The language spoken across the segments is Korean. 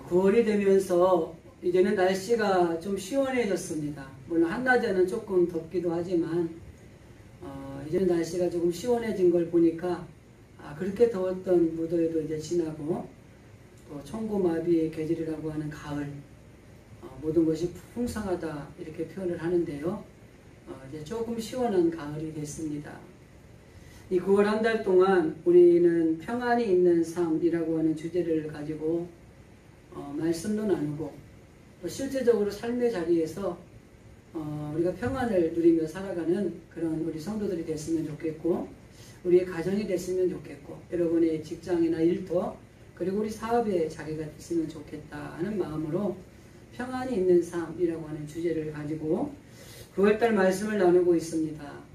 9월이 되면서 이제는 날씨가 좀 시원해졌습니다. 물론 한낮에는 조금 덥기도 하지만 이제는 날씨가 조금 시원해진 걸 보니까 그렇게 더웠던 무더위도 이제 지나고 또 천고마비의 계절이라고 하는 가을, 모든 것이 풍성하다 이렇게 표현을 하는데요. 이제 조금 시원한 가을이 됐습니다. 이 9월 한 달 동안 우리는 평안이 있는 삶이라고 하는 주제를 가지고 말씀도 나누고 또 실제적으로 삶의 자리에서 우리가 평안을 누리며 살아가는 그런 우리 성도들이 됐으면 좋겠고, 우리의 가정이 됐으면 좋겠고, 여러분의 직장이나 일터 그리고 우리 사업의 자리가 됐으면 좋겠다 하는 마음으로 평안이 있는 삶이라고 하는 주제를 가지고 9월달 말씀을 나누고 있습니다.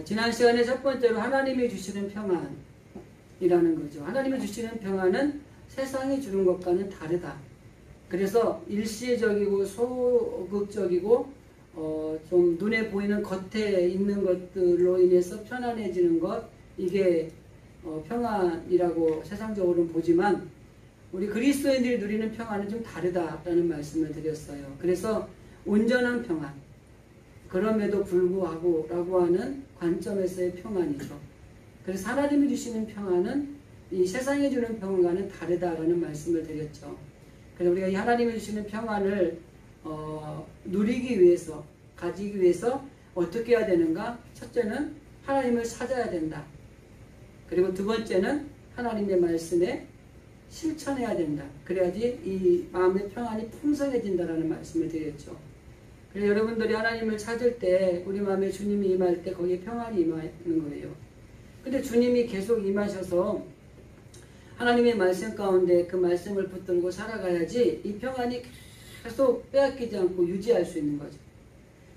지난 시간에 첫 번째로 하나님이 주시는 평안이라는 거죠. 하나님이 주시는 평안은 세상이 주는 것과는 다르다. 그래서 일시적이고 소극적이고 좀 눈에 보이는 겉에 있는 것들로 인해서 편안해지는 것, 이게 평안이라고 세상적으로는 보지만 우리 그리스도인들이 누리는 평안은 좀 다르다라는 말씀을 드렸어요. 그래서 온전한 평안, 그럼에도 불구하고 라고 하는 관점에서의 평안이죠. 그래서 하나님이 주시는 평안은 이 세상이 주는 평안과는 다르다라는 말씀을 드렸죠. 그래서 우리가 이 하나님이 주시는 평안을 누리기 위해서, 가지기 위해서 어떻게 해야 되는가? 첫째는 하나님을 찾아야 된다. 그리고 두 번째는 하나님의 말씀에 실천해야 된다. 그래야지 이 마음의 평안이 풍성해진다라는 말씀을 드렸죠. 그래서 여러분들이 하나님을 찾을 때, 우리 마음에 주님이 임할 때 거기에 평안이 임하는 거예요. 근데 주님이 계속 임하셔서 하나님의 말씀 가운데 그 말씀을 붙들고 살아가야지 이 평안이 계속 빼앗기지 않고 유지할 수 있는 거죠.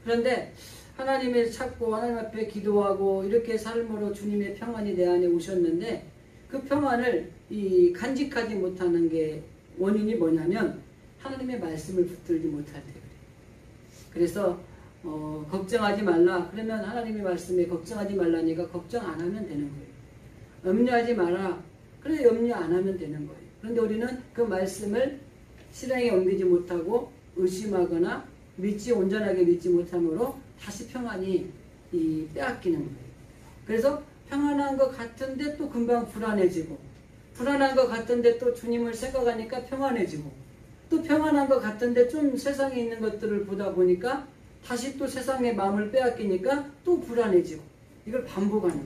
그런데 하나님을 찾고 하나님 앞에 기도하고 이렇게 삶으로 주님의 평안이 내 안에 오셨는데, 그 평안을 간직하지 못하는 게 원인이 뭐냐면 하나님의 말씀을 붙들지 못할 때 그래요. 그래서 걱정하지 말라. 그러면 하나님의 말씀에 걱정하지 말라니까 걱정 안 하면 되는 거예요. 염려하지 마라. 그래 염려 안 하면 되는 거예요. 그런데 우리는 그 말씀을 실행에 옮기지 못하고 의심하거나 온전하게 믿지 못함으로 다시 평안이 빼앗기는 거예요. 그래서 평안한 것 같은데 또 금방 불안해지고, 불안한 것 같은데 또 주님을 생각하니까 평안해지고, 또 평안한 것 같은데 좀 세상에 있는 것들을 보다 보니까 다시 또 세상의 마음을 빼앗기니까 또 불안해지고, 이걸 반복하는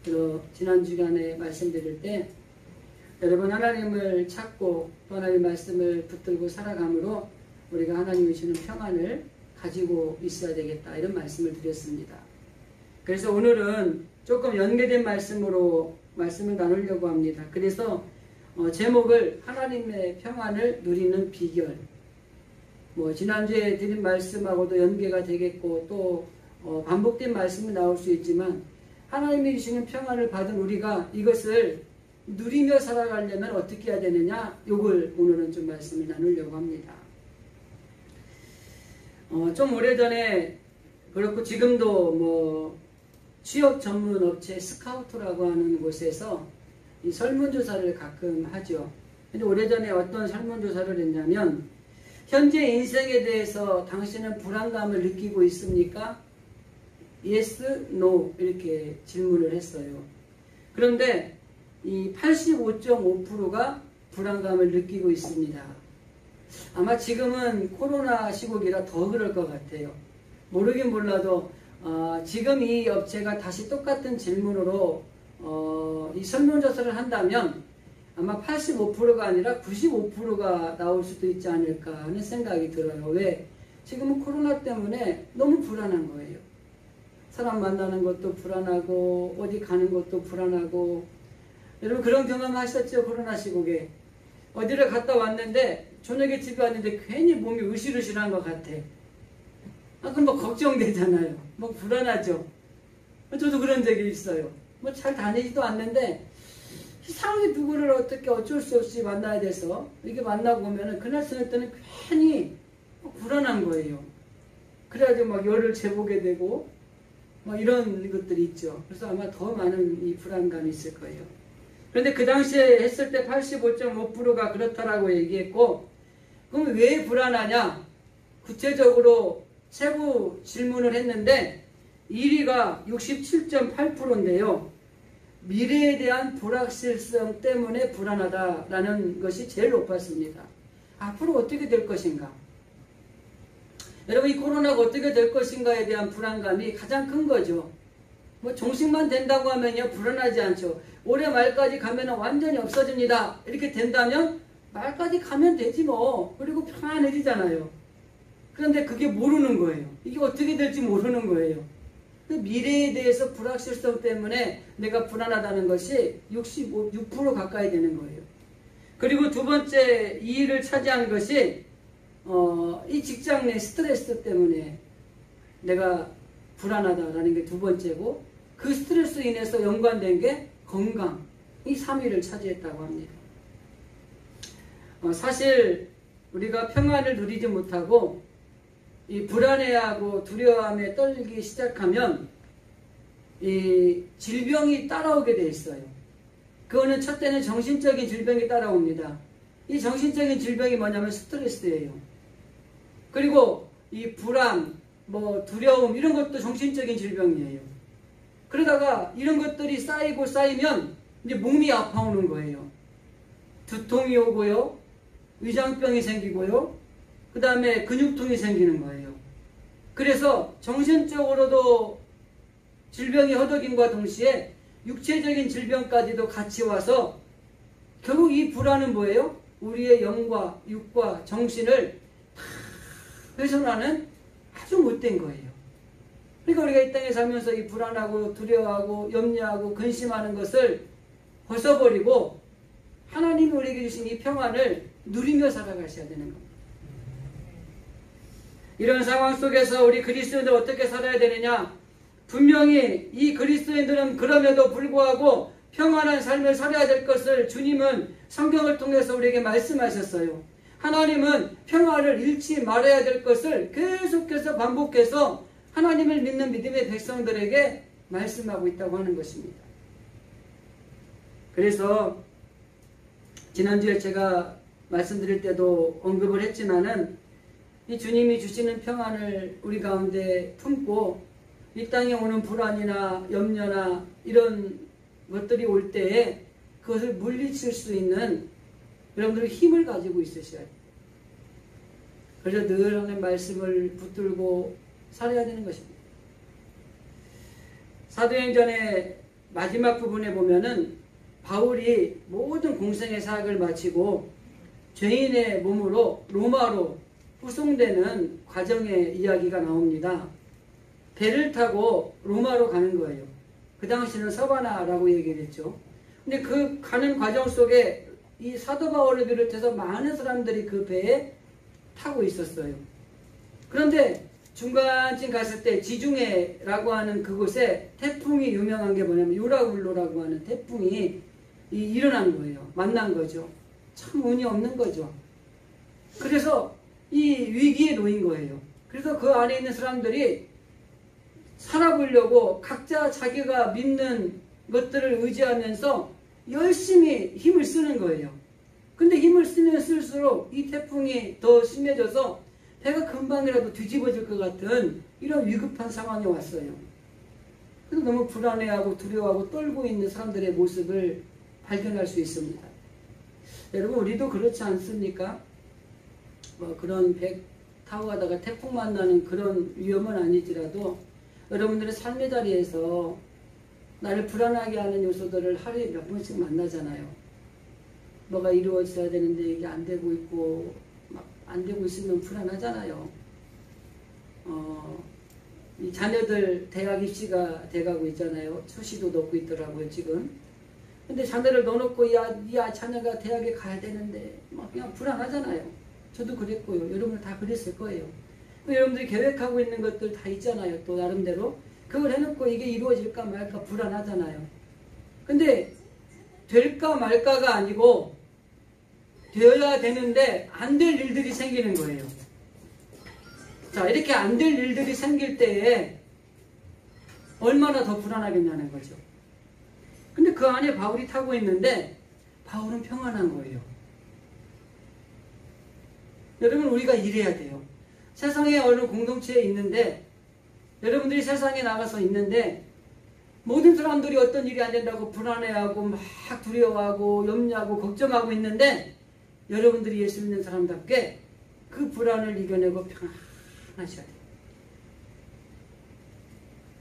거예요. 지난 주간에 말씀드릴 때 여러분 하나님을 찾고 또 하나님의 말씀을 붙들고 살아감으로 우리가 하나님이 주시는 평안을 가지고 있어야 되겠다, 이런 말씀을 드렸습니다. 그래서 오늘은 조금 연계된 말씀으로 말씀을 나누려고 합니다. 그래서 제목을 하나님의 평안을 누리는 비결, 지난주에 드린 말씀하고도 연계가 되겠고 또 반복된 말씀이 나올 수 있지만, 하나님이 주시는 평안을 받은 우리가 이것을 누리며 살아가려면 어떻게 해야 되느냐, 이걸 오늘은 좀 말씀을 나누려고 합니다. 좀 오래전에, 그렇고 지금도 취업 전문 업체 스카우트라고 하는 곳에서 이 설문조사를 가끔 하죠. 근데 오래전에 어떤 설문조사를 했냐면, 현재 인생에 대해서 당신은 불안감을 느끼고 있습니까? Yes, No 이렇게 질문을 했어요. 그런데 이 85.5%가 불안감을 느끼고 있습니다. 아마 지금은 코로나 시국이라 더 그럴 것 같아요. 모르긴 몰라도 지금 이 업체가 다시 똑같은 질문으로 이 설문조사를 한다면 아마 85%가 아니라 95%가 나올 수도 있지 않을까 하는 생각이 들어요. 왜? 지금은 코로나 때문에 너무 불안한 거예요. 사람 만나는 것도 불안하고 어디 가는 것도 불안하고. 여러분 그런 경험 하셨죠? 코로나 시국에 어디를 갔다 왔는데 저녁에 집에 왔는데 괜히 몸이 으실으실한 것 같아. 그럼 걱정되잖아요. 불안하죠. 저도 그런 적이 있어요. 잘 다니지도 않는데 이상하게 누구를 어떻게 어쩔 수 없이 만나야 돼서 이렇게 만나고 보면은 그날 저녁 때는 괜히 불안한 거예요. 그래가지고 열을 재보게 되고 이런 것들이 있죠. 그래서 아마 더 많은 이 불안감이 있을 거예요. 그런데 그 당시에 했을 때 85.5%가 그렇다라고 얘기했고, 그럼 왜 불안하냐? 구체적으로 세부 질문을 했는데 1위가 67.8%인데요. 미래에 대한 불확실성 때문에 불안하다라는 것이 제일 높았습니다. 앞으로 어떻게 될 것인가? 여러분, 이 코로나가 어떻게 될 것인가에 대한 불안감이 가장 큰 거죠. 뭐 종식만 된다고 하면요, 불안하지 않죠. 올해 말까지 가면 완전히 없어집니다. 이렇게 된다면 말까지 가면 되지 뭐. 그리고 편안해지잖아요. 그런데 그게 모르는 거예요. 이게 어떻게 될지 모르는 거예요. 그 미래에 대해서 불확실성 때문에 내가 불안하다는 것이 6% 가까이 되는 거예요. 그리고 두 번째 2위를 차지한 것이 이 직장 내 스트레스 때문에 내가 불안하다라는 게 두 번째고, 그 스트레스로 인해서 연관된 게 건강, 이 3위를 차지했다고 합니다. 사실 우리가 평안을 누리지 못하고 이 불안해하고 두려워함에 떨리기 시작하면 이 질병이 따라오게 돼 있어요. 그거는 첫째는 정신적인 질병이 따라옵니다. 이 정신적인 질병이 뭐냐면 스트레스예요. 그리고 이 불안, 뭐 두려움, 이런 것도 정신적인 질병이에요. 그러다가 이런 것들이 쌓이고 쌓이면 이제 몸이 아파오는 거예요. 두통이 오고요, 위장병이 생기고요, 그 다음에 근육통이 생기는 거예요. 그래서 정신적으로도 질병이 허덕임과 동시에 육체적인 질병까지도 같이 와서 결국 이 불안은 뭐예요? 우리의 영과 육과 정신을 다 훼손하는 아주 못된 거예요. 그러니까 우리가 이 땅에 살면서 이 불안하고 두려워하고 염려하고 근심하는 것을 벗어버리고 하나님이 우리에게 주신 이 평안을 누리며 살아가셔야 되는 겁니다. 이런 상황 속에서 우리 그리스도인들 어떻게 살아야 되느냐? 분명히 이 그리스도인들은 그럼에도 불구하고 평안한 삶을 살아야 될 것을 주님은 성경을 통해서 우리에게 말씀하셨어요. 하나님은 평안을 잃지 말아야 될 것을 계속해서 반복해서 하나님을 믿는 믿음의 백성들에게 말씀하고 있다고 하는 것입니다. 그래서 지난주에 제가 말씀드릴 때도 언급을 했지만은 이 주님이 주시는 평안을 우리 가운데 품고 이 땅에 오는 불안이나 염려나 이런 것들이 올 때에 그것을 물리칠 수 있는 여러분들의 힘을 가지고 있으셔야 돼요. 그래서 늘 하나님의 말씀을 붙들고 살아야 되는 것입니다. 사도행전의 마지막 부분에 보면은 바울이 모든 공생의 사역을 마치고 죄인의 몸으로 로마로 후송되는 과정의 이야기가 나옵니다. 배를 타고 로마로 가는 거예요. 그 당시는 서바나라고 얘기를 했죠. 근데 그 가는 과정 속에 이 사도 바울을 비롯해서 많은 사람들이 그 배에 타고 있었어요. 그런데 중간쯤 갔을 때 지중해라고 하는 그곳에 태풍이 유명한 게 뭐냐면 유라울로라고 하는 태풍이 일어난 거예요. 만난 거죠. 참 운이 없는 거죠. 그래서 이 위기에 놓인 거예요. 그래서 그 안에 있는 사람들이 살아보려고 각자 자기가 믿는 것들을 의지하면서 열심히 힘을 쓰는 거예요. 근데 힘을 쓰면 쓸수록 이 태풍이 더 심해져서 배가 금방이라도 뒤집어질 것 같은 이런 위급한 상황이 왔어요. 그래서 너무 불안해하고 두려워하고 떨고 있는 사람들의 모습을 발견할 수 있습니다. 여러분, 우리도 그렇지 않습니까? 뭐 그런 배 타고 가다가 태풍 만나는 그런 위험은 아니지라도 여러분들의 삶의 자리에서 나를 불안하게 하는 요소들을 하루에 몇 번씩 만나잖아요. 뭐가 이루어져야 되는데 이게 안 되고 있고 막 안 되고 있으면 불안하잖아요. 이 자녀들 대학 입시가 돼가고 있잖아요. 수시도 넣고 있더라고요, 지금. 근데 자녀를 넣어놓고 야 자녀가 대학에 가야 되는데 막 그냥 불안하잖아요. 저도 그랬고요. 여러분 다 그랬을 거예요. 여러분들이 계획하고 있는 것들 다 있잖아요. 또 나름대로. 그걸 해놓고 이게 이루어질까 말까 불안하잖아요. 근데 될까 말까가 아니고 되어야 되는데 안 될 일들이 생기는 거예요. 자, 이렇게 안 될 일들이 생길 때에 얼마나 더 불안하겠냐는 거죠. 근데 그 안에 바울이 타고 있는데 바울은 평안한 거예요. 여러분, 우리가 이래야 돼요. 세상에 어느 공동체에 있는데, 여러분들이 세상에 나가서 있는데 모든 사람들이 어떤 일이 안 된다고 불안해하고 막 두려워하고 염려하고 걱정하고 있는데, 여러분들이 예수 믿는 사람답게 그 불안을 이겨내고 평안하셔야 돼요.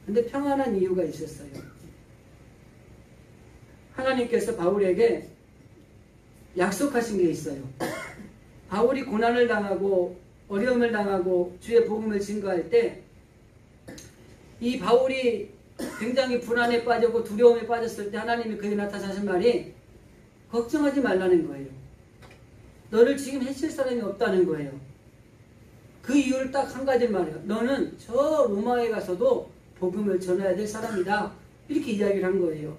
근데 평안한 이유가 있었어요. 하나님께서 바울에게 약속하신 게 있어요. 바울이 고난을 당하고 어려움을 당하고 주의 복음을 증거할 때, 이 바울이 굉장히 불안에 빠지고 두려움에 빠졌을 때 하나님이 그에게 나타나신 말이 걱정하지 말라는 거예요. 너를 지금 해칠 사람이 없다는 거예요. 그 이유를 딱 한 가지를 말해요. 너는 저 로마에 가서도 복음을 전해야 될 사람이다. 이렇게 이야기를 한 거예요.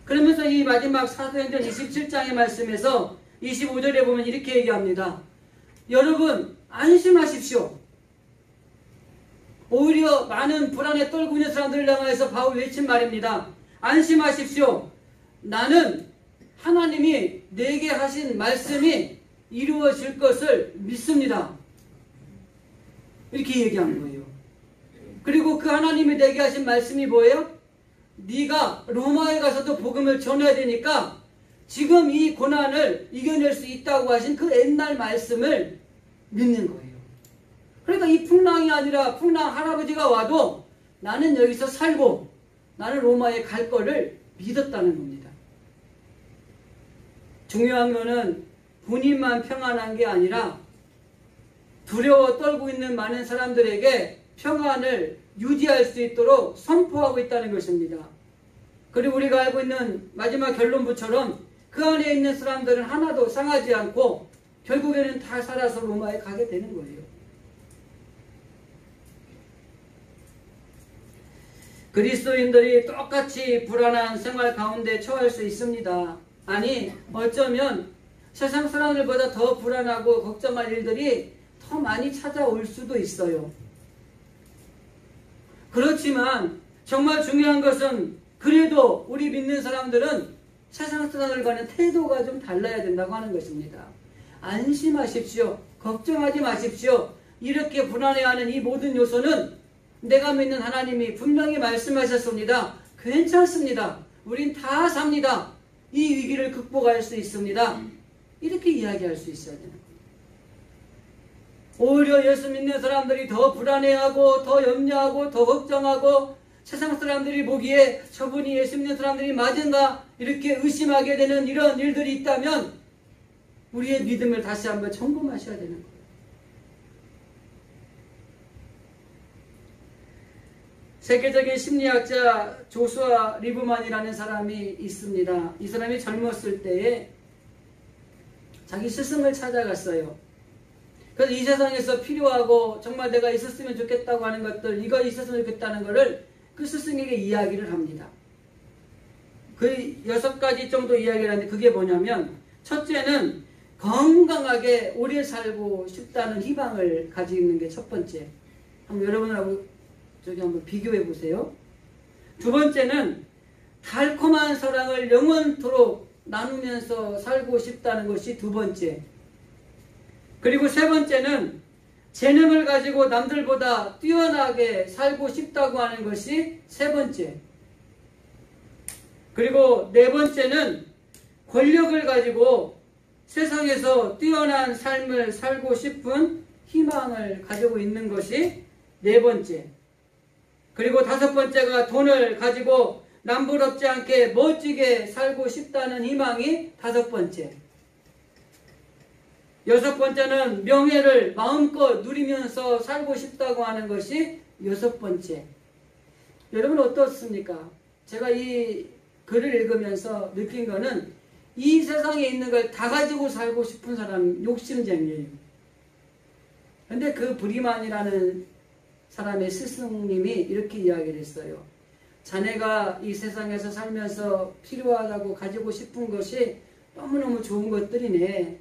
그러면서 이 마지막 사도행전 27장의 말씀에서 25절에 보면 이렇게 얘기합니다. 여러분, 안심하십시오. 오히려 많은 불안에 떨고 있는 사람들을 향해서 바울 외친 말입니다. 안심하십시오. 나는 하나님이 내게 하신 말씀이 이루어질 것을 믿습니다. 이렇게 얘기한 거예요. 그리고 그 하나님이 내게 하신 말씀이 뭐예요? 네가 로마에 가서도 복음을 전해야 되니까 지금 이 고난을 이겨낼 수 있다고 하신 그 옛날 말씀을 믿는 거예요. 그러니까 이 풍랑이 아니라 풍랑 할아버지가 와도 나는 여기서 살고 나는 로마에 갈 거를 믿었다는 겁니다. 중요한 거는 본인만 평안한 게 아니라 두려워 떨고 있는 많은 사람들에게 평안을 유지할 수 있도록 선포하고 있다는 것입니다. 그리고 우리가 알고 있는 마지막 결론부처럼 그 안에 있는 사람들은 하나도 상하지 않고 결국에는 다 살아서 로마에 가게 되는 거예요. 그리스도인들이 똑같이 불안한 생활 가운데 처할 수 있습니다. 아니, 어쩌면 세상 사람들보다 더 불안하고 걱정할 일들이 더 많이 찾아올 수도 있어요. 그렇지만 정말 중요한 것은 그래도 우리 믿는 사람들은 세상 사람들과는 태도가 좀 달라야 된다고 하는 것입니다. 안심하십시오. 걱정하지 마십시오. 이렇게 불안해하는 이 모든 요소는 내가 믿는 하나님이 분명히 말씀하셨습니다. 괜찮습니다. 우린 다 삽니다. 이 위기를 극복할 수 있습니다. 이렇게 이야기할 수 있어야 되는 거예요. 오히려 예수 믿는 사람들이 더 불안해하고 더 염려하고 더 걱정하고 세상 사람들이 보기에 저분이 예수 믿는 사람들이 맞은가 이렇게 의심하게 되는 이런 일들이 있다면 우리의 믿음을 다시 한번 점검하셔야 되는 거예요. 세계적인 심리학자 조슈아 리브만이라는 사람이 있습니다. 이 사람이 젊었을 때에 자기 스승을 찾아갔어요. 그래서 이 세상에서 필요하고 정말 내가 있었으면 좋겠다고 하는 것들, 이거 있었으면 좋겠다는 것을 그 스승에게 이야기를 합니다. 그 6가지 정도 이야기를 하는데 그게 뭐냐면, 첫째는 건강하게 오래 살고 싶다는 희망을 가지고 있는 게 첫 번째. 한번 여러분하고 저기 한번 비교해 보세요. 두 번째는 달콤한 사랑을 영원토록 나누면서 살고 싶다는 것이 두 번째. 그리고 세 번째는 재능을 가지고 남들보다 뛰어나게 살고 싶다고 하는 것이 세 번째. 그리고 네 번째는 권력을 가지고 세상에서 뛰어난 삶을 살고 싶은 희망을 가지고 있는 것이 네 번째. 그리고 다섯 번째가 돈을 가지고 남부럽지 않게 멋지게 살고 싶다는 희망이 다섯 번째. 여섯 번째는 명예를 마음껏 누리면서 살고 싶다고 하는 것이 여섯 번째. 여러분 어떻습니까? 제가 이 글을 읽으면서 느낀 거는 이 세상에 있는 걸 다 가지고 살고 싶은 사람 욕심쟁이에요. 근데 그 브리만이라는 사람의 스승님이 이렇게 이야기를 했어요. 자네가 이 세상에서 살면서 필요하다고 가지고 싶은 것이 너무너무 좋은 것들이네.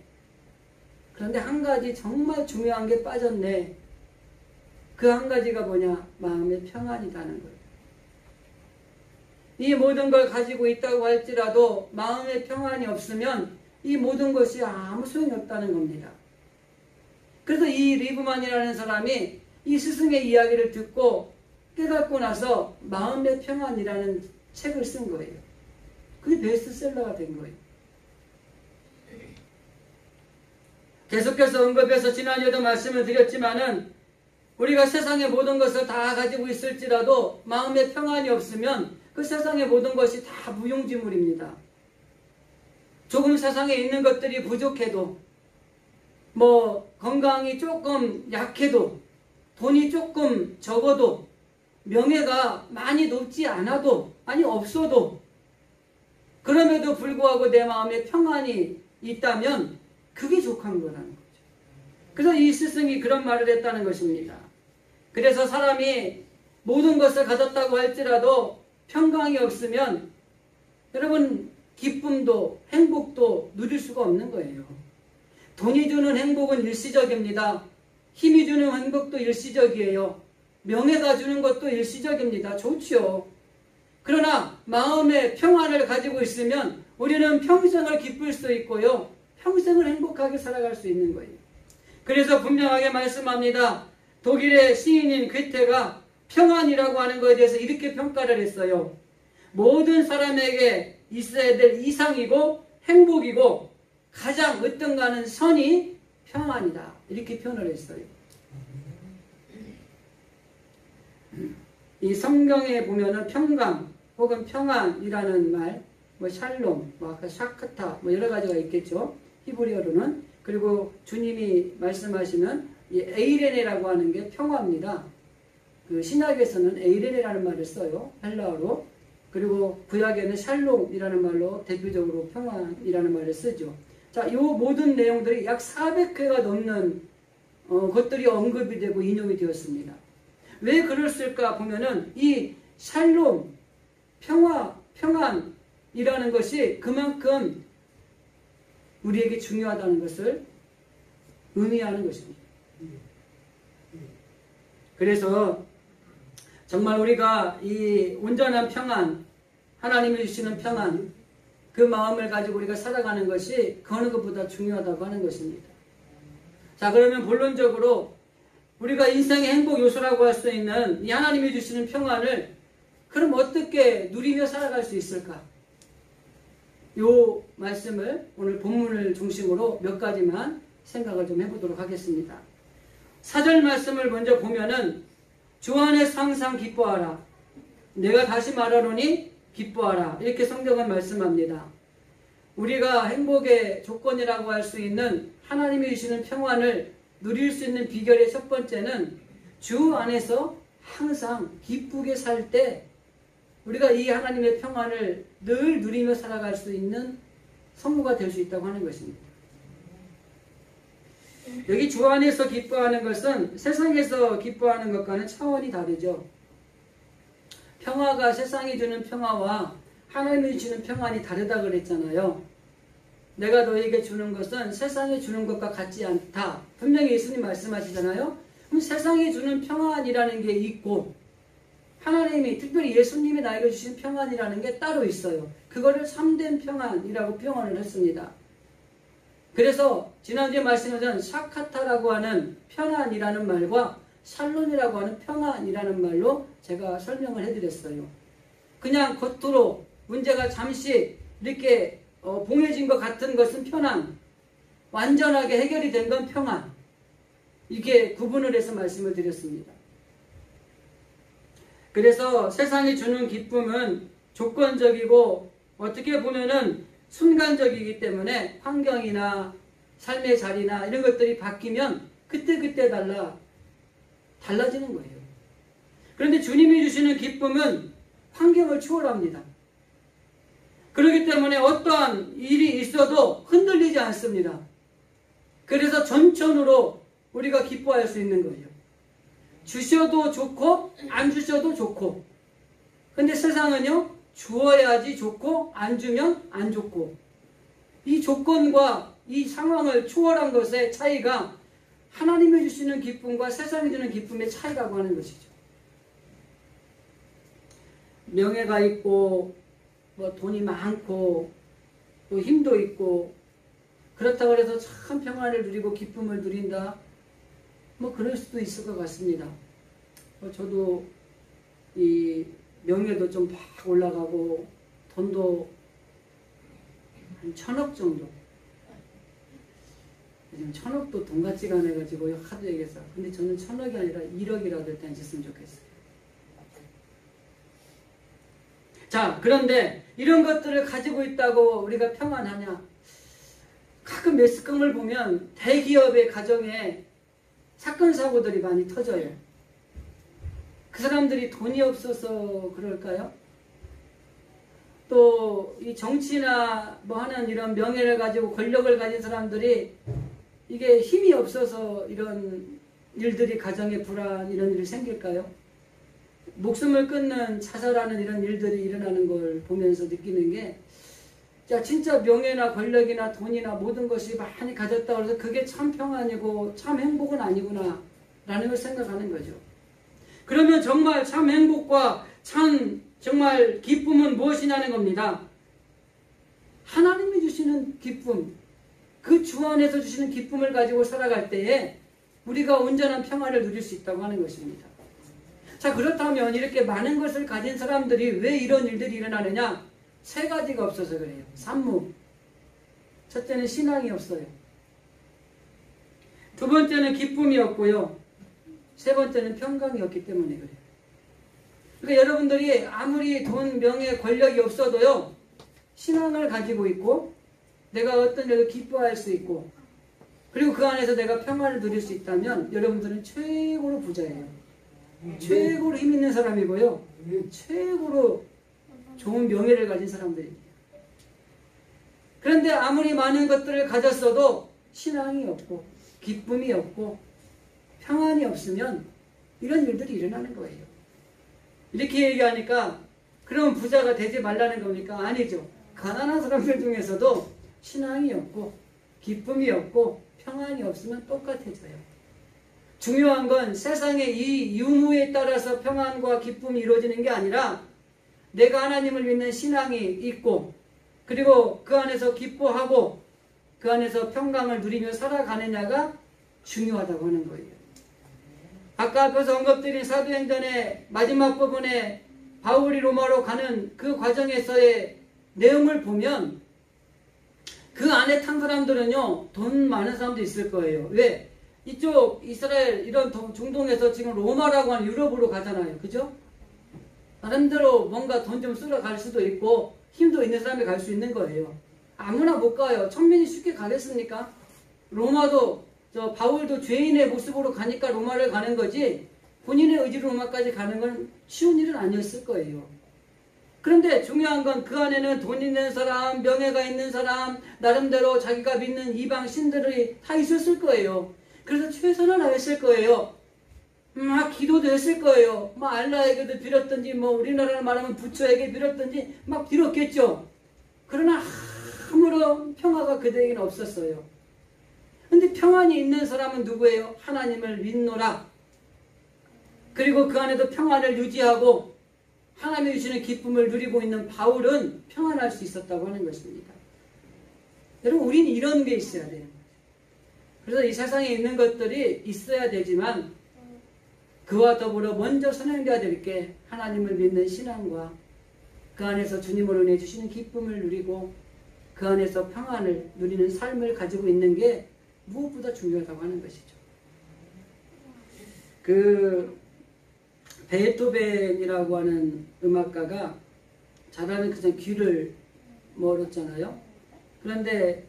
그런데 한 가지 정말 중요한 게 빠졌네. 그 한 가지가 뭐냐? 마음의 평안이라는 거예요. 이 모든 걸 가지고 있다고 할지라도 마음의 평안이 없으면 이 모든 것이 아무 소용이 없다는 겁니다. 그래서 이 리브만이라는 사람이 이 스승의 이야기를 듣고 깨닫고 나서 마음의 평안이라는 책을 쓴 거예요. 그게 베스트셀러가 된 거예요. 계속해서 언급해서 지난주에도 말씀을 드렸지만은 우리가 세상의 모든 것을 다 가지고 있을지라도 마음의 평안이 없으면 그 세상의 모든 것이 다 무용지물입니다. 조금 세상에 있는 것들이 부족해도, 건강이 조금 약해도, 돈이 조금 적어도, 명예가 많이 높지 않아도, 없어도, 그럼에도 불구하고 내 마음에 평안이 있다면 그게 족한 거라는 거죠. 그래서 이 스승이 그런 말을 했다는 것입니다. 그래서 사람이 모든 것을 가졌다고 할지라도 평강이 없으면 여러분 기쁨도 행복도 누릴 수가 없는 거예요. 돈이 주는 행복은 일시적입니다. 힘이 주는 행복도 일시적이에요. 명예가 주는 것도 일시적입니다. 좋지요. 그러나 마음의 평안을 가지고 있으면 우리는 평생을 기쁠 수 있고요. 평생을 행복하게 살아갈 수 있는 거예요. 그래서 분명하게 말씀합니다. 독일의 시인인 괴테가 평안이라고 하는 것에 대해서 이렇게 평가를 했어요. 모든 사람에게 있어야 될 이상이고 행복이고 가장 으뜸가는 선이 평안이다. 이렇게 표현을 했어요. 이 성경에 보면은 평강 혹은 평안이라는 말, 샬롬, 아까 샤크타, 여러 가지가 있겠죠. 히브리어로는. 그리고 주님이 말씀하시는 이 에이레네라고 하는 게 평화입니다. 그 신약에서는 에이레네라는 말을 써요. 헬라어로. 그리고 구약에는 샬롬이라는 말로 대표적으로 평안이라는 말을 쓰죠. 자, 이 모든 내용들이 약 400회가 넘는 것들이 언급이 되고 인용이 되었습니다. 왜 그랬을까 보면은 이 샬롬, 평화, 평안이라는 것이 그만큼 우리에게 중요하다는 것을 의미하는 것입니다. 그래서 정말 우리가 이 온전한 평안, 하나님이 주시는 평안, 그 마음을 가지고 우리가 살아가는 것이 그 어느 것보다 중요하다고 하는 것입니다. 자, 그러면 본론적으로 우리가 인생의 행복 요소라고 할 수 있는 이 하나님이 주시는 평안을 그럼 어떻게 누리며 살아갈 수 있을까? 요 말씀을 오늘 본문을 중심으로 몇 가지만 생각을 좀 해보도록 하겠습니다. 4절 말씀을 먼저 보면은 주 안에서 항상 기뻐하라. 내가 다시 말하노니 기뻐하라. 이렇게 성경은 말씀합니다. 우리가 행복의 조건이라고 할 수 있는 하나님이 주시는 평안을 누릴 수 있는 비결의 첫 번째는 주 안에서 항상 기쁘게 살 때 우리가 이 하나님의 평안을 늘 누리며 살아갈 수 있는 성도가 될 수 있다고 하는 것입니다. 여기 주 안에서 기뻐하는 것은 세상에서 기뻐하는 것과는 차원이 다르죠. 평화가 세상이 주는 평화와 하나님이 주는 평안이 다르다 그랬잖아요. 내가 너에게 주는 것은 세상이 주는 것과 같지 않다. 분명히 예수님 말씀하시잖아요. 그럼 세상이 주는 평안이라는 게 있고 하나님이 특별히 예수님이 나에게 주신 평안이라는 게 따로 있어요. 그거를 참된 평안이라고 표현을 했습니다. 그래서 지난주에 말씀하신 샤카타라고 하는 편안이라는 말과 샬롬이라고 하는 평안이라는 말로 제가 설명을 해드렸어요. 그냥 겉으로 문제가 잠시 이렇게 봉해진 것 같은 것은 편안, 완전하게 해결이 된 건 평안. 이게 구분을 해서 말씀을 드렸습니다. 그래서 세상이 주는 기쁨은 조건적이고 어떻게 보면은 순간적이기 때문에 환경이나 삶의 자리나 이런 것들이 바뀌면 그때그때 달라지는 거예요. 그런데 주님이 주시는 기쁨은 환경을 초월합니다. 그렇기 때문에 어떠한 일이 있어도 흔들리지 않습니다. 그래서 전천후로 우리가 기뻐할 수 있는 거예요. 주셔도 좋고 안 주셔도 좋고. 근데 세상은요, 주어야지 좋고 안 주면 안 좋고. 이 조건과 이 상황을 초월한 것의 차이가 하나님이 주시는 기쁨과 세상이 주는 기쁨의 차이라고 하는 것이죠. 명예가 있고 뭐 돈이 많고 또 힘도 있고 그렇다고 해서 참 평안을 누리고 기쁨을 누린다. 뭐 그럴 수도 있을 것 같습니다. 저도 이 명예도 좀 막 올라가고 돈도 한 1,000억 정도. 지금 1,000억도 돈 같지가 않아가지고 하도 얘기해서. 근데 저는 1,000억이 아니라 1억이라도 일단 있었으면 좋겠어요. 자, 그런데 이런 것들을 가지고 있다고 우리가 평안하냐? 가끔 매스컴을 보면 대기업의 가정에 사건 사고들이 많이 터져요. 그 사람들이 돈이 없어서 그럴까요? 또 이 정치나 뭐 하는 이런 명예를 가지고 권력을 가진 사람들이 이게 힘이 없어서 이런 일들이 가정의 불안 이런 일이 생길까요? 목숨을 끊는 자살하는 이런 일들이 일어나는 걸 보면서 느끼는 게 자, 진짜 명예나 권력이나 돈이나 모든 것이 많이 가졌다고 해서 그게 참 평안이고 참 행복은 아니구나 라는 걸 생각하는 거죠. 그러면 정말 참 행복과 참 정말 기쁨은 무엇이냐는 겁니다. 하나님이 주시는 기쁨, 그 주 안에서 주시는 기쁨을 가지고 살아갈 때에 우리가 온전한 평안을 누릴 수 있다고 하는 것입니다. 자, 그렇다면 이렇게 많은 것을 가진 사람들이 왜 이런 일들이 일어나느냐? 세 가지가 없어서 그래요. 산무. 첫째는 신앙이 없어요. 두 번째는 기쁨이 없고요. 세 번째는 평강이 없기 때문에 그래요. 그러니까 여러분들이 아무리 돈, 명예, 권력이 없어도요. 신앙을 가지고 있고 내가 어떤 일도 기뻐할 수 있고 그리고 그 안에서 내가 평안을 누릴 수 있다면 여러분들은 최고로 부자예요. 최고로 힘 있는 사람이고요. 최고로 좋은 명예를 가진 사람들입니다. 그런데 아무리 많은 것들을 가졌어도 신앙이 없고 기쁨이 없고 평안이 없으면 이런 일들이 일어나는 거예요. 이렇게 얘기하니까 그럼 부자가 되지 말라는 겁니까? 아니죠. 가난한 사람들 중에서도 신앙이 없고 기쁨이 없고 평안이 없으면 똑같아져요. 중요한 건 세상의 이 유무에 따라서 평안과 기쁨이 이루어지는 게 아니라 내가 하나님을 믿는 신앙이 있고 그리고 그 안에서 기뻐하고 그 안에서 평강을 누리며 살아가느냐가 중요하다고 하는 거예요. 아까 앞에서 언급드린 사도행전의 마지막 부분에 바울이 로마로 가는 그 과정에서의 내용을 보면 그 안에 탄 사람들은요 돈 많은 사람도 있을 거예요. 왜? 이쪽 이스라엘 이런 중동에서 지금 로마라고 하는 유럽으로 가잖아요. 그죠? 나름대로 뭔가 돈 좀 쓰러 갈 수도 있고 힘도 있는 사람이 갈 수 있는 거예요. 아무나 못 가요. 천민이 쉽게 가겠습니까? 로마도 바울도 죄인의 모습으로 가니까 로마를 가는 거지 본인의 의지로 로마까지 가는 건 쉬운 일은 아니었을 거예요. 그런데 중요한 건 그 안에는 돈 있는 사람, 명예가 있는 사람, 나름대로 자기가 믿는 이방 신들이 다 있었을 거예요. 그래서 최선을 다했을 거예요. 막 기도도 했을 거예요. 뭐 알라에게도 빌었든지 뭐 우리나라로 말하면 부처에게 빌었든지 막 빌었겠죠. 그러나 아무런 평화가 그들에게는 없었어요. 근데 평안이 있는 사람은 누구예요? 하나님을 믿노라. 그리고 그 안에도 평안을 유지하고 하나님이 주시는 기쁨을 누리고 있는 바울은 평안할 수 있었다고 하는 것입니다. 여러분 우리는 이런 게 있어야 돼요. 그래서 이 세상에 있는 것들이 있어야 되지만 그와 더불어 먼저 선행되어야 될 게 하나님을 믿는 신앙과 그 안에서 주님으로 인해 주시는 기쁨을 누리고 그 안에서 평안을 누리는 삶을 가지고 있는 게 무엇보다 중요하다고 하는 것이죠. 그 베토벤이라고 하는 음악가가 잘하는 그냥 귀를 멀었잖아요. 그런데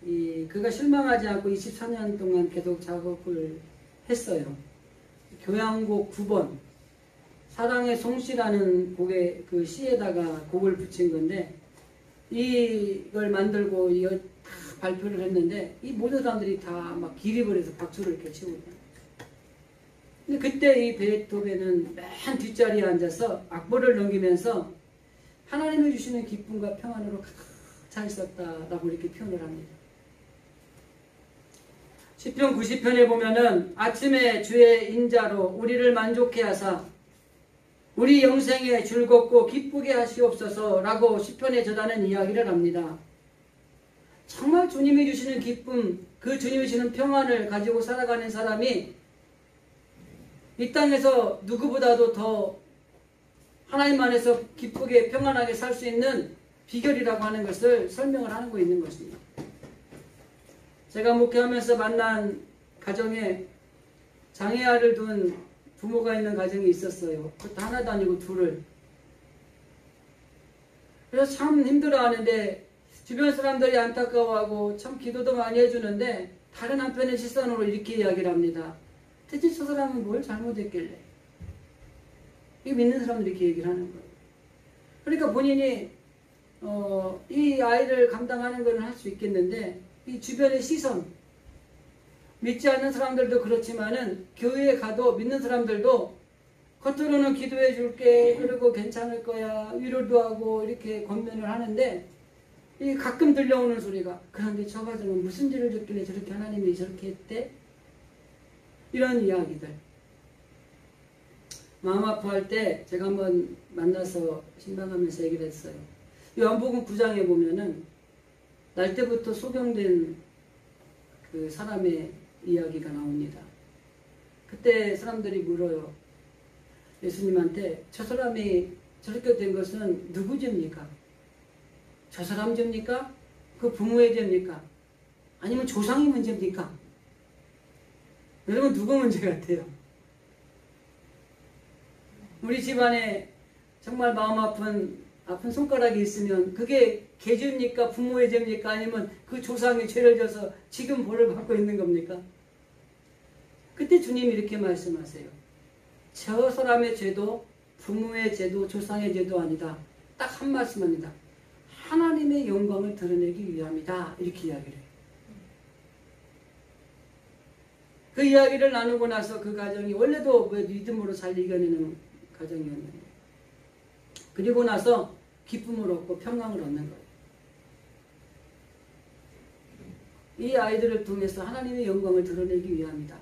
그가 실망하지 않고 24년 동안 계속 작업을 했어요. 교향곡 9번 사랑의 송시라는 곡의 그 시에다가 곡을 붙인 건데 이걸 만들고 이걸 다 발표를 했는데 이 모든 사람들이 다 막 기립을 해서 박수를 이렇게 치고 있어요. 근데 그때 이 베토벤은 맨 뒷자리에 앉아서 악보를 넘기면서 하나님이 주시는 기쁨과 평안으로 가득 차 있었다라고 이렇게 표현을 합니다. 시편 90편에 보면은 아침에 주의 인자로 우리를 만족해 하사 우리 영생에 즐겁고 기쁘게 하시옵소서라고 시편에 저자는 이야기를 합니다. 정말 주님이 주시는 기쁨, 그 주님이 주시는 평안을 가지고 살아가는 사람이 이 땅에서 누구보다도 더 하나님 안에서 기쁘게 평안하게 살 수 있는 비결이라고 하는 것을 설명을 하고 있는 것입니다. 제가 목회하면서 만난 가정에 장애아를 둔 부모가 있는 가정이 있었어요. 그것도 하나도 아니고 둘을. 그래서 참 힘들어하는데 주변 사람들이 안타까워하고 참 기도도 많이 해주는데 다른 한편의 시선으로 이렇게 이야기를 합니다. 대체 저 사람은 뭘 잘못했길래? 이 믿는 사람들이 이렇게 얘기를 하는 거예요. 그러니까 본인이 이 아이를 감당하는 건 할 수 있겠는데 이 주변의 시선, 믿지 않는 사람들도 그렇지만은 교회에 가도 믿는 사람들도 겉으로는 기도해 줄게, 그리고 괜찮을 거야, 위로도 하고 이렇게 권면을 하는데 이 가끔 들려오는 소리가, 그런데 저 가정은 무슨 죄를 졌길래 저렇게 하나님이 저렇게 했대? 이런 이야기들. 마음 아파할 때 제가 한번 만나서 신방하면서 얘기를 했어요. 요한복음 9장에 보면은 날 때부터 소경된 그 사람의 이야기가 나옵니다. 그때 사람들이 물어요. 예수님한테 저 사람이 저렇게 된 것은 누구 죄입니까? 저 사람 죄입니까? 그 부모의 죄입니까? 아니면 조상이 문제입니까? 여러분 누구 문제 같아요? 우리 집안에 정말 마음 아픈 손가락이 있으면 그게 개 죄입니까? 부모의 죄입니까? 아니면 그 조상이 죄를 져서 지금 벌을 받고 있는 겁니까? 그때 주님이 이렇게 말씀하세요. 저 사람의 죄도 부모의 죄도 조상의 죄도 아니다. 딱 한 말씀합니다. 하나님의 영광을 드러내기 위함이다. 이렇게 이야기를 해요. 그 이야기를 나누고 나서 그 가정이 원래도 믿음으로 잘 이겨내는 가정이었는데 그리고 나서 기쁨을 얻고 평강을 얻는 거예요. 이 아이들을 통해서 하나님의 영광을 드러내기 위함이다.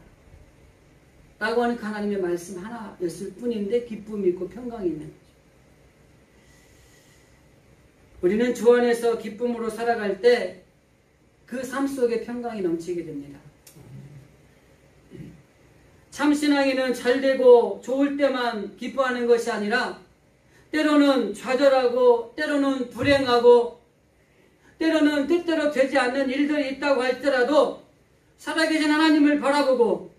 라고 하는 하나님의 말씀 하나였을 뿐인데 기쁨이 있고 평강이 있는 거죠. 우리는 주 안에서 기쁨으로 살아갈 때 그 삶 속에 평강이 넘치게 됩니다. 참신앙인은 잘되고 좋을 때만 기뻐하는 것이 아니라 때로는 좌절하고 때로는 불행하고 때로는 뜻대로 되지 않는 일들이 있다고 할지라도 살아계신 하나님을 바라보고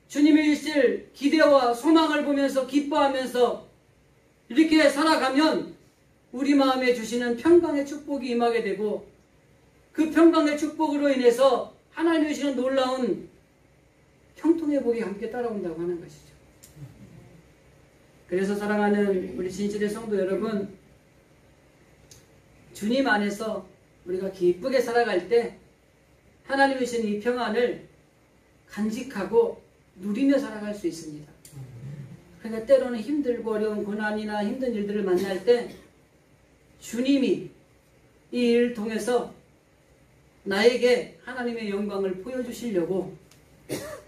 주님이 주실 기대와 소망을 보면서 기뻐하면서 이렇게 살아가면 우리 마음에 주시는 평강의 축복이 임하게 되고 그 평강의 축복으로 인해서 하나님이 주시는 놀라운 형통의 복이 함께 따라온다고 하는 것이죠. 그래서 사랑하는 우리 진실의 성도 여러분, 주님 안에서 우리가 기쁘게 살아갈 때 하나님이 주신 이 평안을 간직하고 누리며 살아갈 수 있습니다. 그러니까 때로는 힘들고 어려운 고난이나 힘든 일들을 만날 때 주님이 이 일을 통해서 나에게 하나님의 영광을 보여주시려고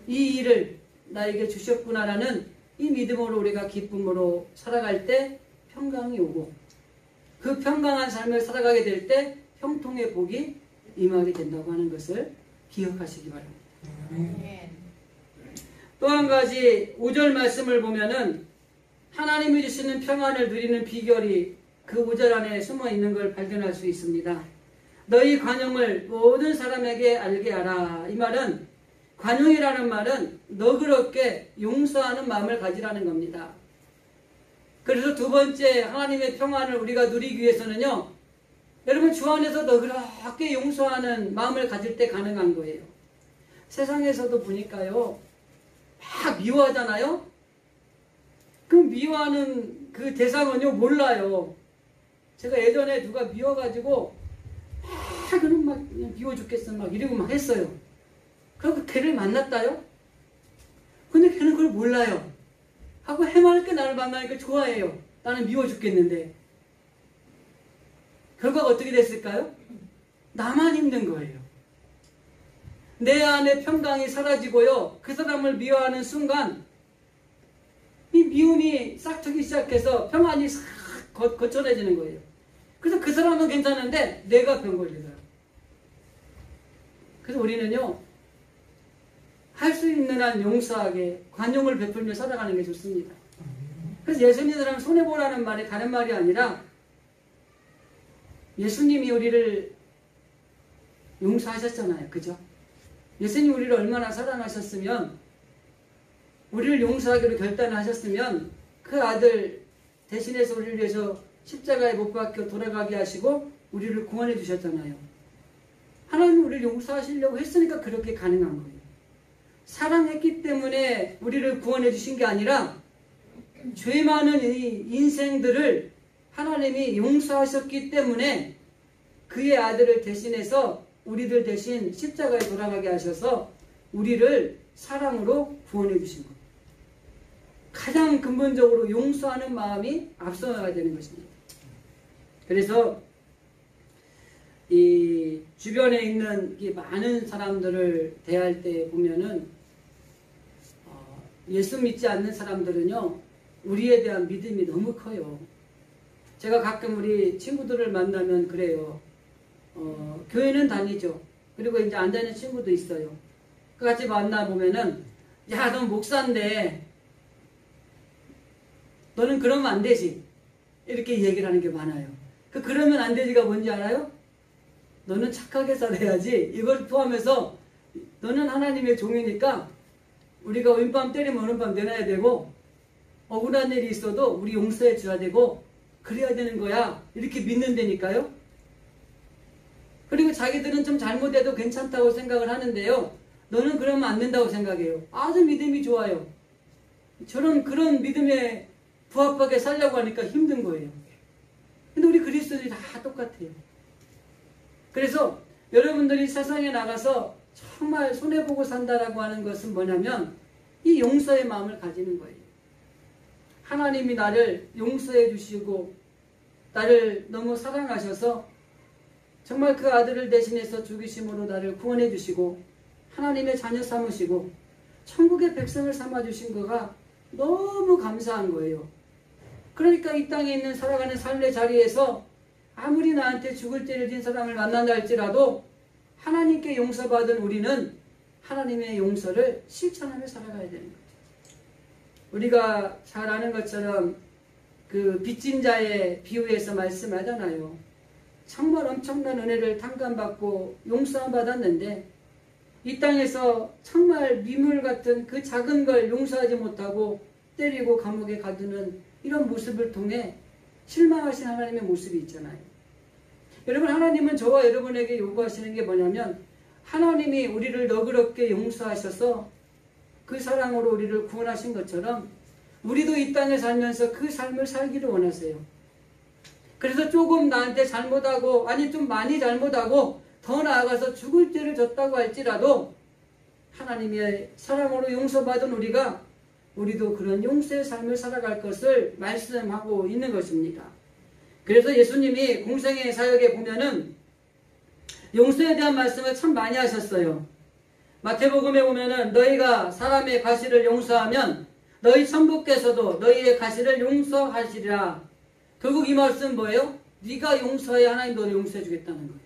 이 일을 나에게 주셨구나라는 이 믿음으로 우리가 기쁨으로 살아갈 때 평강이 오고 그 평강한 삶을 살아가게 될 때 형통의 복이 임하게 된다고 하는 것을 기억하시기 바랍니다. 또 한 가지 5절 말씀을 보면은 하나님이 주시는 평안을 누리는 비결이 그 5절 안에 숨어 있는 걸 발견할 수 있습니다. 너희 관용을 모든 사람에게 알게 하라. 이 말은 관용이라는 말은 너그럽게 용서하는 마음을 가지라는 겁니다. 그래서 두 번째 하나님의 평안을 우리가 누리기 위해서는요. 여러분 주 안에서 너그럽게 용서하는 마음을 가질 때 가능한 거예요. 세상에서도 보니까요. 막 미워하잖아요. 그 미워하는 그 대상은요 몰라요. 제가 예전에 누가 미워가지고 그는 막 미워 죽겠어 막 이러고 막 했어요. 그리고 걔를 만났다요. 근데 걔는 그걸 몰라요. 하고 해맑게 나를 만나니까 좋아해요. 나는 미워 죽겠는데. 결과가 어떻게 됐을까요? 나만 힘든 거예요. 내 안에 평강이 사라지고요. 그 사람을 미워하는 순간 이 미움이 싹트기 시작해서 평안이 싹 거쳐내지는 거예요. 그래서 그 사람은 괜찮은데 내가 병 걸리더라고요. 그래서 우리는요, 할 수 있는 한 용서하게 관용을 베풀며 살아가는 게 좋습니다. 그래서 예수님이랑 손해보라는 말이 다른 말이 아니라 예수님이 우리를 용서하셨잖아요. 그죠? 예수님이 우리를 얼마나 사랑하셨으면, 우리를 용서하기로 결단하셨으면 그 아들 대신해서 우리를 위해서 십자가에 못 박혀 돌아가게 하시고 우리를 구원해 주셨잖아요. 하나님이 우리를 용서하시려고 했으니까 그렇게 가능한 거예요. 사랑했기 때문에 우리를 구원해 주신 게 아니라 죄 많은 이 인생들을 하나님이 용서하셨기 때문에 그의 아들을 대신해서 우리들 대신 십자가에 돌아가게 하셔서 우리를 사랑으로 구원해 주신 거예요. 가장 근본적으로 용서하는 마음이 앞서가야 되는 것입니다. 그래서 이 주변에 있는 이 많은 사람들을 대할 때 보면은 예수 믿지 않는 사람들은요, 우리에 대한 믿음이 너무 커요. 제가 가끔 우리 친구들을 만나면 그래요. 교회는 다니죠. 그리고 이제 안 다니는 친구도 있어요. 같이 만나보면은, 야, 넌 목사인데 너는 그러면 안 되지. 이렇게 얘기를 하는 게 많아요. 그러면 안 되지가 뭔지 알아요? 너는 착하게 살아야지. 이걸 포함해서 너는 하나님의 종이니까 우리가 왼밤 때리면 오른밤 내놔야 되고, 억울한 일이 있어도 우리 용서해 줘야 되고, 그래야 되는 거야. 이렇게 믿는다니까요. 그리고 자기들은 좀 잘못해도 괜찮다고 생각을 하는데요, 너는 그러면 안 된다고 생각해요. 아주 믿음이 좋아요. 그런 믿음에 부합하게 살려고 하니까 힘든 거예요. 근데 우리 그리스도인이 다 똑같아요. 그래서 여러분들이 세상에 나가서 정말 손해보고 산다라고 하는 것은 뭐냐면 이 용서의 마음을 가지는 거예요. 하나님이 나를 용서해 주시고 나를 너무 사랑하셔서 정말 그 아들을 대신해서 죽이심으로 나를 구원해 주시고 하나님의 자녀 삼으시고 천국의 백성을 삼아 주신 거가 너무 감사한 거예요. 그러니까 이 땅에 있는 살아가는 삶의 자리에서 아무리 나한테 죽을 죄를 진 사람을 만난다 할지라도 하나님께 용서받은 우리는 하나님의 용서를 실천하며 살아가야 되는 거죠. 우리가 잘 아는 것처럼 그 빚진 자의 비유에서 말씀하잖아요. 정말 엄청난 은혜를 탕감받고 용서함 받았는데 이 땅에서 정말 미물 같은 그 작은 걸 용서하지 못하고 때리고 감옥에 가두는 이런 모습을 통해 실망하신 하나님의 모습이 있잖아요. 여러분, 하나님은 저와 여러분에게 요구하시는 게 뭐냐면 하나님이 우리를 너그럽게 용서하셔서 그 사랑으로 우리를 구원하신 것처럼 우리도 이 땅에 살면서 그 삶을 살기를 원하세요. 그래서 조금 나한테 잘못하고, 아니 좀 많이 잘못하고 더 나아가서 죽을 죄를 졌다고 할지라도 하나님의 사랑으로 용서받은 우리도 그런 용서의 삶을 살아갈 것을 말씀하고 있는 것입니다. 그래서 예수님이 공생의 사역에 보면은 용서에 대한 말씀을 참 많이 하셨어요. 마태복음에 보면은 너희가 사람의 과실을 용서하면 너희 천부께서도 너희의 과실을 용서하시리라. 결국 이 말씀은 뭐예요? 네가 용서해야 하나님 너를 용서해 주겠다는 거예요.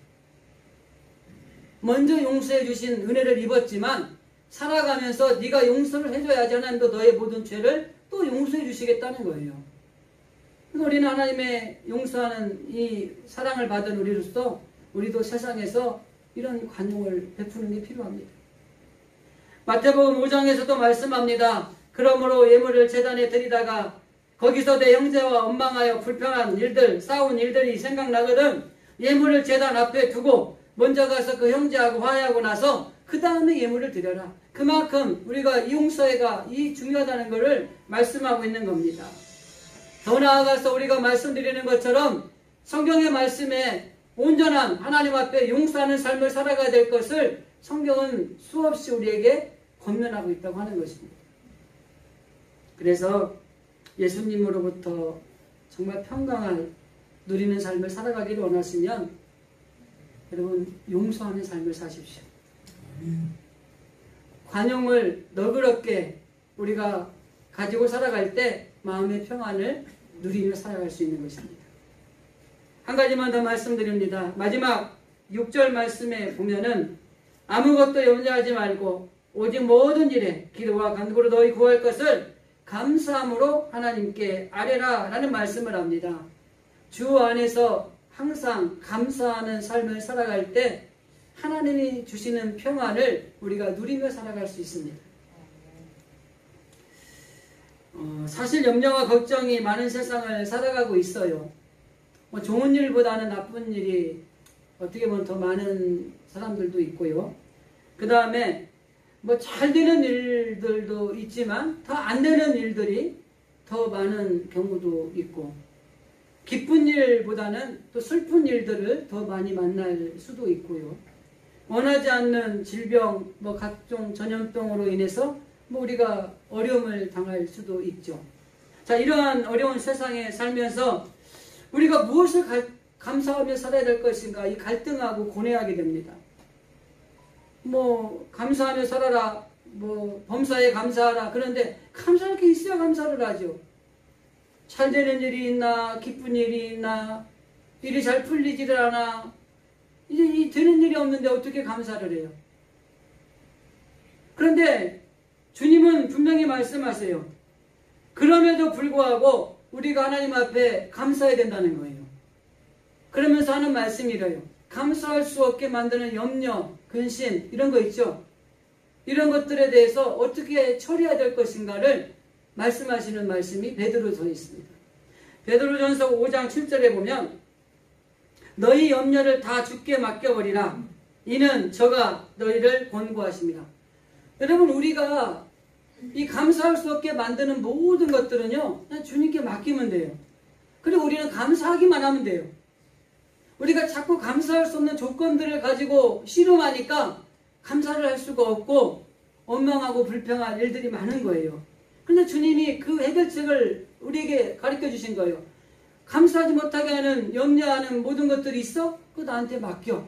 먼저 용서해 주신 은혜를 입었지만 살아가면서 네가 용서를 해줘야지 하나님도 너의 모든 죄를 또 용서해 주시겠다는 거예요. 우리는 하나님의 용서하는 이 사랑을 받은 우리로서 우리도 세상에서 이런 관용을 베푸는 게 필요합니다. 마태복음 5장에서도 말씀합니다. 그러므로 예물을 제단에 드리다가 거기서 내 형제와 원망하여 불평한 일들, 싸운 일들이 생각나거든 예물을 제단 앞에 두고 먼저 가서 그 형제하고 화해하고 나서 그 다음에 예물을 드려라. 그만큼 우리가 용서가 이 중요하다는 것을 말씀하고 있는 겁니다. 더 나아가서 우리가 말씀드리는 것처럼 성경의 말씀에 온전한 하나님 앞에 용서하는 삶을 살아가야 될 것을 성경은 수없이 우리에게 권면하고 있다고 하는 것입니다. 그래서 예수님으로부터 정말 평강을 누리는 삶을 살아가기를 원하시면 여러분 용서하는 삶을 사십시오. 관용을 너그럽게 우리가 가지고 살아갈 때 마음의 평안을 누리며 살아갈 수 있는 것입니다. 한 가지만 더 말씀드립니다. 마지막 6절 말씀에 보면은 아무것도 염려하지 말고 오직 모든 일에 기도와 간구로 너희 구할 것을 감사함으로 하나님께 아뢰라 라는 말씀을 합니다. 주 안에서 항상 감사하는 삶을 살아갈 때 하나님이 주시는 평안을 우리가 누리며 살아갈 수 있습니다. 사실 염려와 걱정이 많은 세상을 살아가고 있어요. 좋은 일보다는 나쁜 일이 어떻게 보면 더 많은 사람들도 있고요. 그 다음에 잘 되는 일들도 있지만 더 안 되는 일들이 더 많은 경우도 있고, 기쁜 일보다는 또 슬픈 일들을 더 많이 만날 수도 있고요. 원하지 않는 질병, 각종 전염병으로 인해서 우리가 어려움을 당할 수도 있죠. 자, 이러한 어려운 세상에 살면서 우리가 무엇을 감사하며 살아야 될 것인가, 이 갈등하고 고뇌하게 됩니다. 감사하며 살아라, 범사에 감사하라. 그런데 감사할 게 있어야 감사를 하죠. 잘 되는 일이 있나, 기쁜 일이 있나, 일이 잘 풀리지를 않아. 이제 이 되는 일이 없는데 어떻게 감사를 해요? 그런데 주님은 분명히 말씀하세요. 그럼에도 불구하고 우리가 하나님 앞에 감사해야 된다는 거예요. 그러면서 하는 말씀이 이래요. 감사할 수 없게 만드는 염려, 근심 이런 거 있죠. 이런 것들에 대해서 어떻게 처리해야 될 것인가를 말씀하시는 말씀이 베드로전에 있습니다. 베드로전서 5장 7절에 보면 너희 염려를 다 주께 맡겨버리라. 이는 저가 너희를 권고하십니다. 여러분, 우리가 이 감사할 수 없게 만드는 모든 것들은요, 그냥 주님께 맡기면 돼요. 그리고 우리는 감사하기만 하면 돼요. 우리가 자꾸 감사할 수 없는 조건들을 가지고 씨름하니까 감사를 할 수가 없고 원망하고 불평한 일들이 많은 거예요. 그런데 주님이 그 해결책을 우리에게 가르쳐 주신 거예요. 감사하지 못하게 하는, 염려하는 모든 것들이 있어? 그거 나한테 맡겨.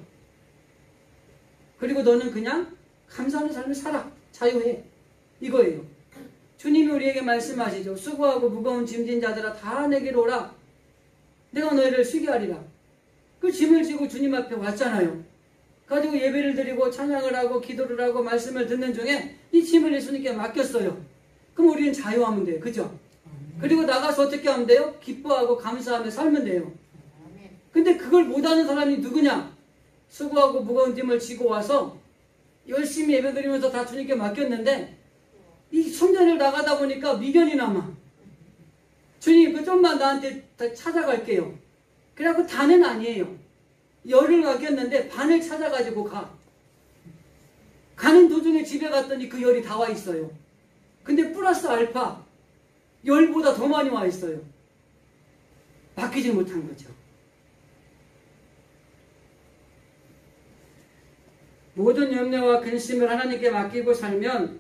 그리고 너는 그냥 감사하는 삶을 살아. 자유해. 이거예요. 주님이 우리에게 말씀하시죠. 수고하고 무거운 짐진 자들아 다 내게로 오라. 내가 너희를 쉬게 하리라. 그 짐을 지고 주님 앞에 왔잖아요. 가지고 예배를 드리고 찬양을 하고 기도를 하고 말씀을 듣는 중에 이 짐을 예수님께 맡겼어요. 그럼 우리는 자유하면 돼요. 그죠? 그리고 나가서 어떻게 하면 돼요? 기뻐하고 감사하며 살면 돼요. 근데 그걸 못하는 사람이 누구냐? 수고하고 무거운 짐을 지고 와서 열심히 예배드리면서 다 주님께 맡겼는데 이 성전을 나가다 보니까 미련이 남아. 주님, 그 좀만 나한테 더 찾아갈게요. 그래갖고 다는 아니에요. 열을 맡겼는데 반을 찾아가지고 가. 가는 도중에 집에 갔더니 그 열이 다 와 있어요. 근데 플러스 알파 열보다 더 많이 와 있어요. 맡기지 못한 거죠. 모든 염려와 근심을 하나님께 맡기고 살면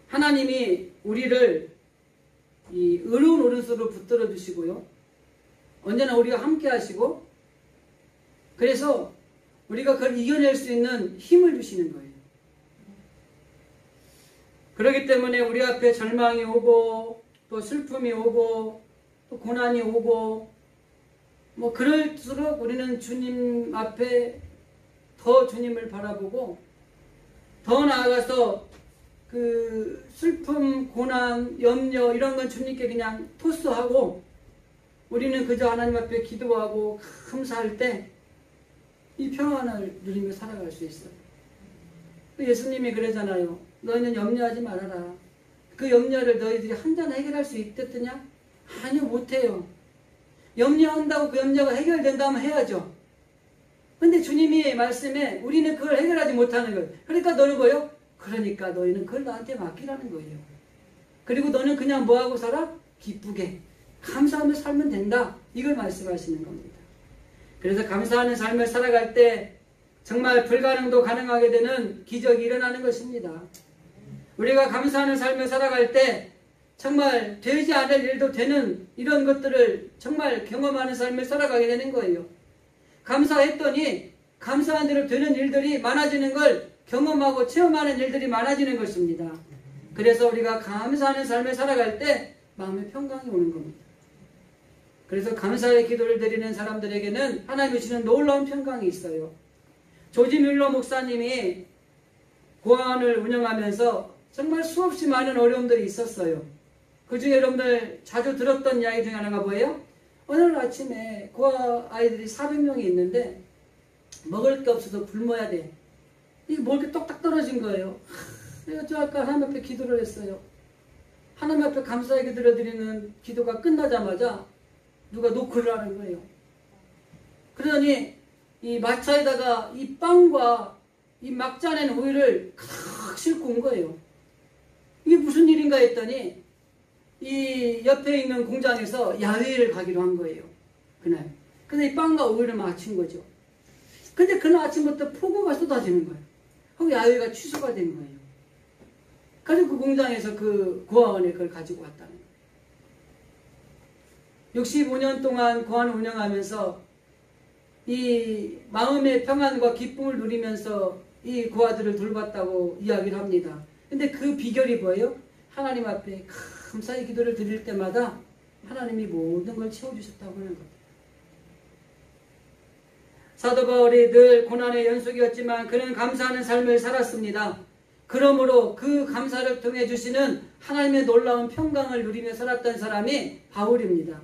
하나님이 우리를 이 의로운 오른손으로 붙들어 주시고요. 언제나 우리가 함께 하시고, 그래서 우리가 그걸 이겨낼 수 있는 힘을 주시는 거예요. 그렇기 때문에 우리 앞에 절망이 오고 또 슬픔이 오고 또 고난이 오고 그럴수록 우리는 주님 앞에 더 주님을 바라보고 더 나아가서 그 슬픔, 고난, 염려 이런 건 주님께 그냥 토스하고 우리는 그저 하나님 앞에 기도하고 감사할 때 이 평안을 누리며 살아갈 수 있어요. 예수님이 그러잖아요. 너희는 염려하지 말아라. 그 염려를 너희들이 한잔 해결할 수 있겠느냐? 아니요, 못해요. 염려한다고 그 염려가 해결된다면 해야죠. 근데 주님이 말씀에 우리는 그걸 해결하지 못하는 거예요. 그러니까 너는 뭐예요? 그러니까 너희는 그걸 나한테 맡기라는 거예요. 그리고 너는 그냥 뭐하고 살아? 기쁘게 감사하며 살면 된다. 이걸 말씀하시는 겁니다. 그래서 감사하는 삶을 살아갈 때 정말 불가능도 가능하게 되는 기적이 일어나는 것입니다. 우리가 감사하는 삶을 살아갈 때 정말 되지 않을 일도 되는 이런 것들을 정말 경험하는 삶을 살아가게 되는 거예요. 감사했더니 감사한 대로 되는 일들이 많아지는 걸 경험하고 체험하는 일들이 많아지는 것입니다. 그래서 우리가 감사하는 삶을 살아갈 때 마음의 평강이 오는 겁니다. 그래서 감사의 기도를 드리는 사람들에게는 하나님이 주시는 놀라운 평강이 있어요. 조지 뮬러 목사님이 고아원을 운영하면서 정말 수없이 많은 어려움들이 있었어요. 그 중에 여러분들 자주 들었던 이야기 중에 하나가 뭐예요? 어느 날 아침에 고아 아이들이 400명이 있는데 먹을 게 없어서 굶어야 돼. 이게 먹을 게 똑딱 떨어진 거예요. 그래서 저 아까 하나님 앞에 기도를 했어요. 하나님 앞에 감사의 기도를 드리는 기도가 끝나자마자 누가 노크를 하는 거예요. 그러더니 이 마차에다가 이 빵과 이 막 짜낸 우유를 칵 싣고 온 거예요. 이게 무슨 일인가 했더니 이 옆에 있는 공장에서 야외를 가기로 한 거예요. 그날. 근데 이 빵과 우유를 맞춘 거죠. 근데 그날 아침부터 폭우가 쏟아지는 거예요. 그럼 야외가 취소가 된 거예요. 그래서 그 공장에서 그 고아원에 그걸 가지고 왔다는 거예요. 65년 동안 고아원을 운영하면서 이 마음의 평안과 기쁨을 누리면서 이 고아들을 돌봤다고 이야기를 합니다. 근데 그 비결이 뭐예요? 하나님 앞에 감사의 기도를 드릴 때마다 하나님이 모든 걸 채워주셨다고 하는 거예요. 사도 바울이 늘 고난의 연속이었지만 그는 감사하는 삶을 살았습니다. 그러므로 그 감사를 통해 주시는 하나님의 놀라운 평강을 누리며 살았던 사람이 바울입니다.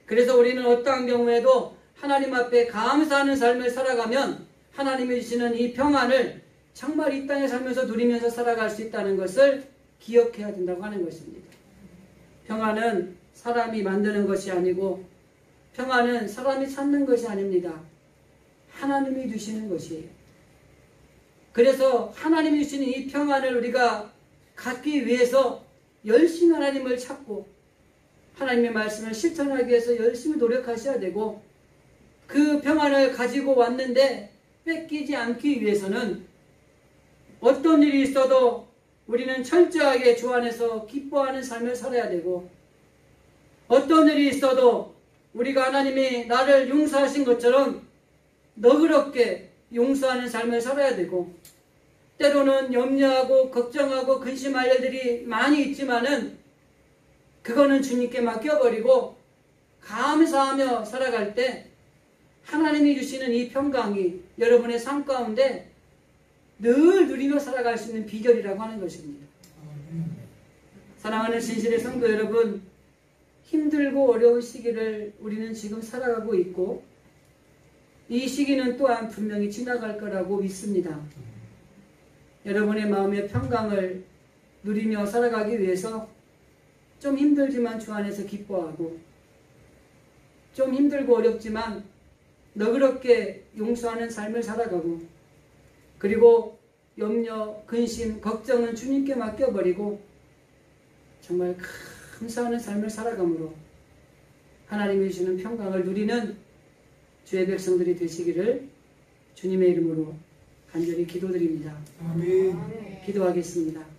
그래서 우리는 어떠한 경우에도 하나님 앞에 감사하는 삶을 살아가면 하나님이 주시는 이 평안을 정말 이 땅에 살면서 누리면서 살아갈 수 있다는 것을 기억해야 된다고 하는 것입니다. 평안은 사람이 만드는 것이 아니고 평안은 사람이 찾는 것이 아닙니다. 하나님이 주시는 것이에요. 그래서 하나님이 주시는 이 평안을 우리가 갖기 위해서 열심히 하나님을 찾고 하나님의 말씀을 실천하기 위해서 열심히 노력하셔야 되고 그 평안을 가지고 왔는데 뺏기지 않기 위해서는 어떤 일이 있어도 우리는 철저하게 주 안에서 기뻐하는 삶을 살아야 되고 어떤 일이 있어도 우리가 하나님이 나를 용서하신 것처럼 너그럽게 용서하는 삶을 살아야 되고 때로는 염려하고 걱정하고 근심할 일들이 많이 있지만은 그거는 주님께 맡겨버리고 감사하며 살아갈 때 하나님이 주시는 이 평강이 여러분의 삶 가운데 늘 누리며 살아갈 수 있는 비결이라고 하는 것입니다. 사랑하는 진실의 성도 여러분, 힘들고 어려운 시기를 우리는 지금 살아가고 있고 이 시기는 또한 분명히 지나갈 거라고 믿습니다. 여러분의 마음의 평강을 누리며 살아가기 위해서 좀 힘들지만 주 안에서 기뻐하고 좀 힘들고 어렵지만 너그럽게 용서하는 삶을 살아가고 그리고 염려, 근심, 걱정은 주님께 맡겨버리고 정말 감사하는 삶을 살아감으로 하나님이 주시는 평강을 누리는 주의 백성들이 되시기를 주님의 이름으로 간절히 기도드립니다. 아멘. 기도하겠습니다.